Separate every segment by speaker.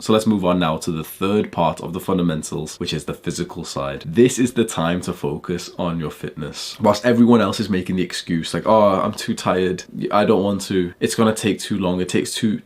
Speaker 1: So let's move on now to the third part of the fundamentals, which is the physical side. This is the time to focus on your fitness. Whilst everyone else is making the excuse like, oh, I'm too tired, I don't want to, it's gonna take too long, it takes too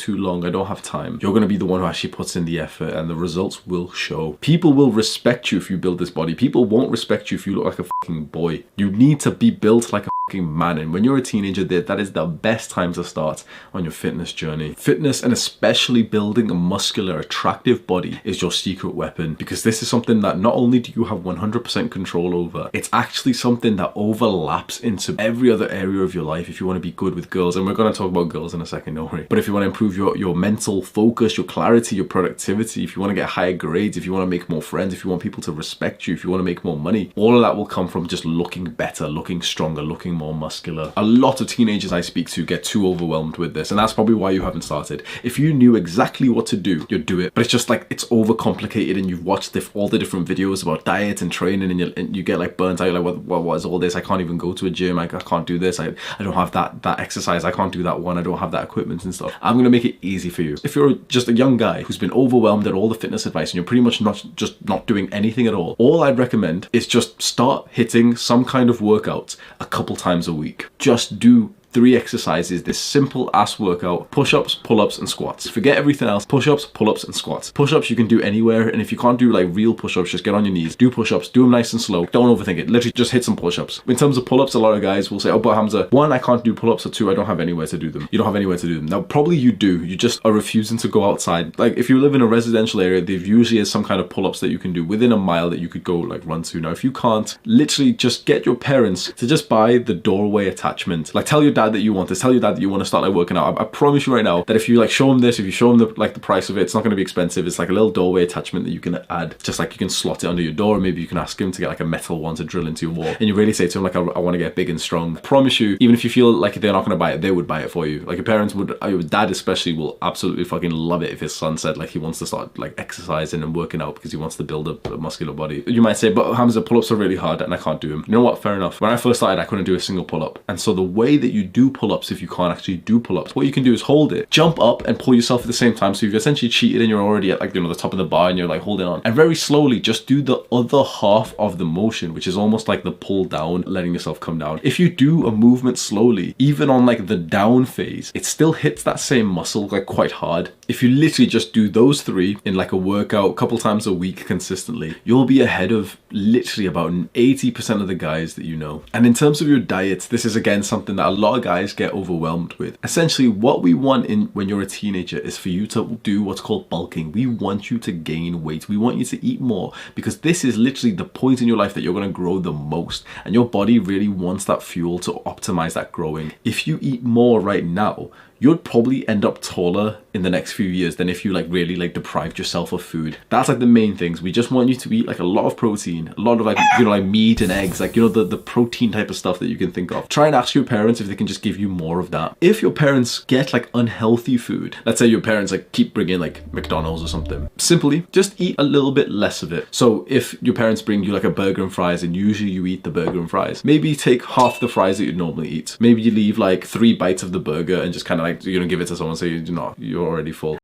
Speaker 1: long, I don't have time. You're gonna be the one who actually puts in the effort, and the results will show. People will respect you if you build this body. People won't respect you if you look like a fucking boy. You need to be built like a man, and when you're a teenager, that is the best time to start on your fitness journey. Fitness, and especially building a muscular, attractive body, is your secret weapon, because this is something that not only do you have 100% control over, it's actually something that overlaps into every other area of your life if you want to be good with girls. And we're going to talk about girls in a second, don't worry. But if you want to improve your mental focus, your clarity, your productivity, if you want to get higher grades, if you want to make more friends, if you want people to respect you, if you want to make more money, all of that will come from just looking better, looking stronger, looking more muscular. A lot of teenagers I speak to get too overwhelmed with this, and that's probably why you haven't started. If you knew exactly what to do, you'd do it. But it's just like, it's overcomplicated, and you've watched all the different videos about diet and training, and you get like burnt out. You're like, what is all this? I can't even go to a gym. I can't do this. I don't have that exercise. I can't do that one. I don't have that equipment and stuff. I'm gonna make it easy for you. If you're just a young guy who's been overwhelmed at all the fitness advice, and you're pretty much not doing anything at all I'd recommend is just start hitting some kind of workout a couple times a week. Just do 3 exercises, this simple ass workout: push-ups, pull-ups, and squats. Forget everything else. Push-ups, pull-ups, and squats. Push-ups you can do anywhere, and if you can't do like real push-ups, just get on your knees, do push-ups, do them nice and slow. Don't overthink it. Literally just hit some push-ups. In terms of pull-ups, a lot of guys will say, oh, but Hamza, 1, I can't do pull-ups, or 2, I don't have anywhere to do them. You don't have anywhere to do them. Now, probably you do. You just are refusing to go outside. Like, if you live in a residential area, there usually is some kind of pull-ups that you can do within a mile that you could go like run to. Now, if you can't, literally just get your parents to just buy the doorway attachment. Like, tell your dad that you want this. Tell your that you want to start like working out. I promise you right now that if you like show them this, if you show them the price of it, it's not going to be expensive. It's like a little doorway attachment that you can add, just like you can slot it under your door, or maybe you can ask him to get like a metal one to drill into your wall, and you really say to him like, I want to get big and strong. I promise you, even if you feel like they're not going to buy it, they would buy it for you. Like your parents would, your dad especially will absolutely fucking love it if his son said like he wants to start like exercising and working out because he wants to build up a muscular body. You might say, but Hamza, pull-ups are really hard and I can't do them. You know what? Fair enough. When I first started, I couldn't do a single pull-up, and so the way that you do pull-ups, if you can't actually do pull-ups, what you can do is hold it, jump up, and pull yourself at the same time. So you've essentially cheated, and you're already at like, you know, the top of the bar, and you're like holding on, and very slowly just do the other half of the motion, which is almost like the pull down, letting yourself come down. If you do a movement slowly, even on like the down phase, it still hits that same muscle like quite hard. If you literally just do those 3 in like a workout a couple times a week consistently, you'll be ahead of literally about 80% of the guys that you know. And in terms of your diet, this is again something that a lot of guys get overwhelmed with. Essentially, what we want when you're a teenager is for you to do what's called bulking. We want you to gain weight. We want you to eat more, because this is literally the point in your life that you're going to grow the most, and your body really wants that fuel to optimize that growing. If you eat more right now, you'd probably end up taller in the next few years than if you like really like deprived yourself of food. That's like the main things. We just want you to eat like a lot of protein, a lot of like, you know, like meat and eggs, like, you know, the protein type of stuff that you can think of. Try and ask your parents if they can just give you more of that. If your parents get like unhealthy food, let's say your parents like keep bringing like McDonald's or something, simply just eat a little bit less of it. So if your parents bring you like a burger and fries, and usually you eat the burger and fries, maybe take half the fries that you'd normally eat. Maybe you leave like 3 bites of the burger and just kind of like, you know, give it to someone, so you're already full.